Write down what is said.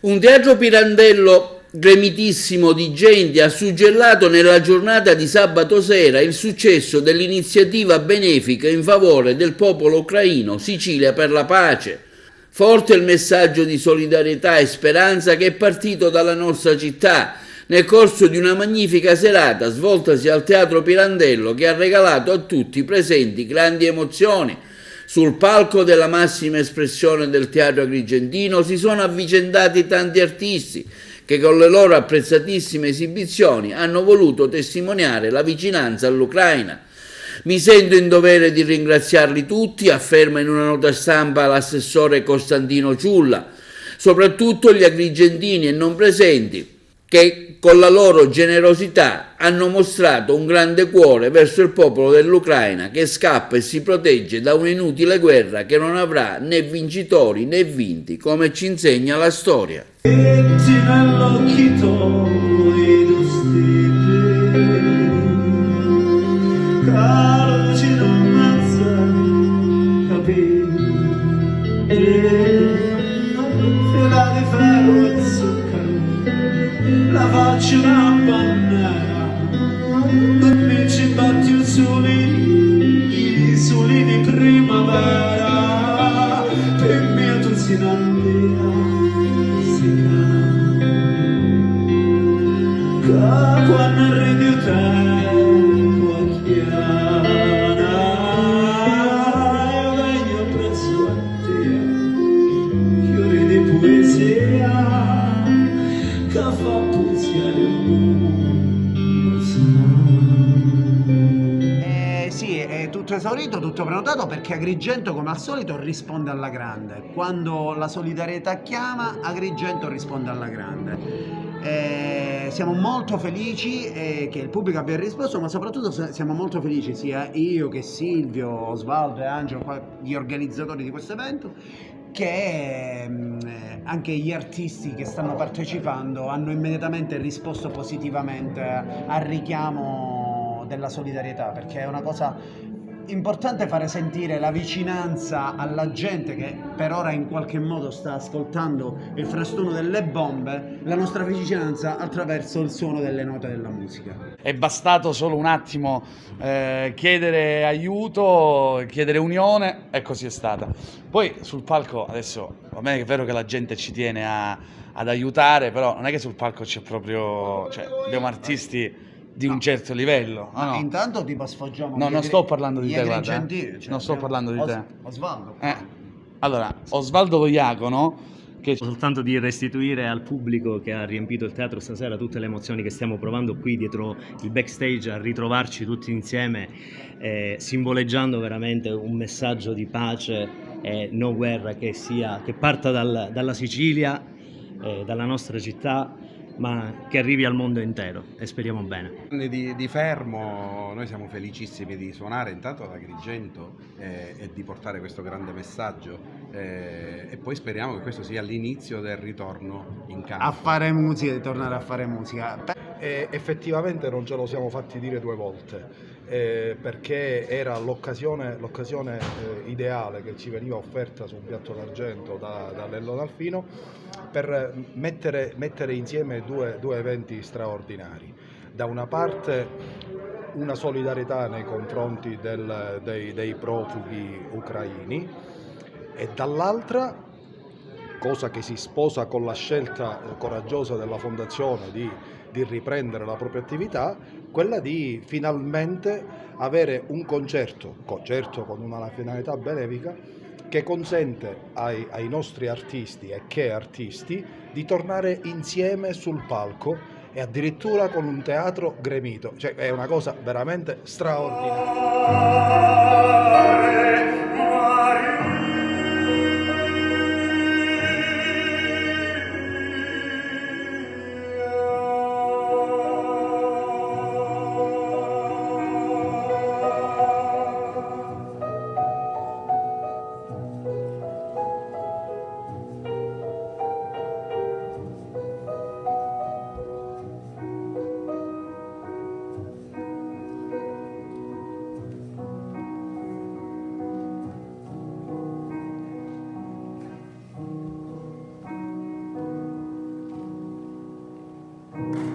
Un teatro Pirandello gremitissimo di gente ha suggellato nella giornata di sabato sera il successo dell'iniziativa benefica in favore del popolo ucraino Sicilia per la pace. Forte il messaggio di solidarietà e speranza che è partito dalla nostra città nel corso di una magnifica serata svoltasi al Teatro Pirandello, che ha regalato a tutti i presenti grandi emozioni. Sul palco della massima espressione del teatro agrigentino si sono avvicendati tanti artisti che con le loro apprezzatissime esibizioni hanno voluto testimoniare la vicinanza all'Ucraina. Mi sento in dovere di ringraziarli tutti, afferma in una nota stampa l'assessore Costantino Ciulla, soprattutto gli agrigentini e non presenti, che con la loro generosità hanno mostrato un grande cuore verso il popolo dell'Ucraina che scappa e si protegge da un'inutile guerra che non avrà né vincitori né vinti, come ci insegna la storia. La faccio una banana, mi ci batti un solini, soli di primavera, per me tu si nandea, si cana, quando ridi te, quacchiana, io vengo presso a te, fiori di poesia, che fa sì, è tutto esaurito, tutto prenotato, perché Agrigento come al solito risponde alla grande. Quando la solidarietà chiama, Agrigento risponde alla grande. Siamo molto felici che il pubblico abbia risposto, ma soprattutto siamo molto felici sia io che Silvio, Osvaldo e Angelo, gli organizzatori di questo evento, che anche gli artisti che stanno partecipando hanno immediatamente risposto positivamente al richiamo della solidarietà, perché è una cosa importante fare sentire la vicinanza alla gente che per ora in qualche modo sta ascoltando il frastuono delle bombe, la nostra vicinanza attraverso il suono delle note della musica. È bastato solo un attimo chiedere aiuto, chiedere unione, e così è stata. Poi sul palco adesso va bene che è vero che la gente ci tiene ad aiutare, però non è che sul palco c'è proprio, cioè abbiamo artisti di un certo livello. No. Intanto tipo sfoggiamo. No, non sto parlando di te, guarda. Cioè, non sto parlando di te. Osvaldo. Allora, Osvaldo Loiacono, che soltanto di restituire al pubblico che ha riempito il teatro stasera tutte le emozioni che stiamo provando qui dietro il backstage, a ritrovarci tutti insieme, simboleggiando veramente un messaggio di pace e no guerra che parta dalla Sicilia, dalla nostra città, ma che arrivi al mondo intero, e speriamo bene. Di Fermo, noi siamo felicissimi di suonare intanto ad Agrigento e di portare questo grande messaggio, e poi speriamo che questo sia l'inizio del ritorno in campo. A fare musica, di tornare a fare musica. Effettivamente non ce lo siamo fatti dire due volte, perché era l'occasione ideale che ci veniva offerta su un piatto d'argento da Lello D'Alfino per mettere insieme due eventi straordinari. Da una parte una solidarietà nei confronti dei profughi ucraini, e dall'altra, cosa che si sposa con la scelta coraggiosa della Fondazione di riprendere la propria attività, quella di finalmente avere un concerto con una finalità benefica che consente ai nostri artisti e che artisti di tornare insieme sul palco, e addirittura con un teatro gremito. Cioè, è una cosa veramente straordinaria. Agrigento.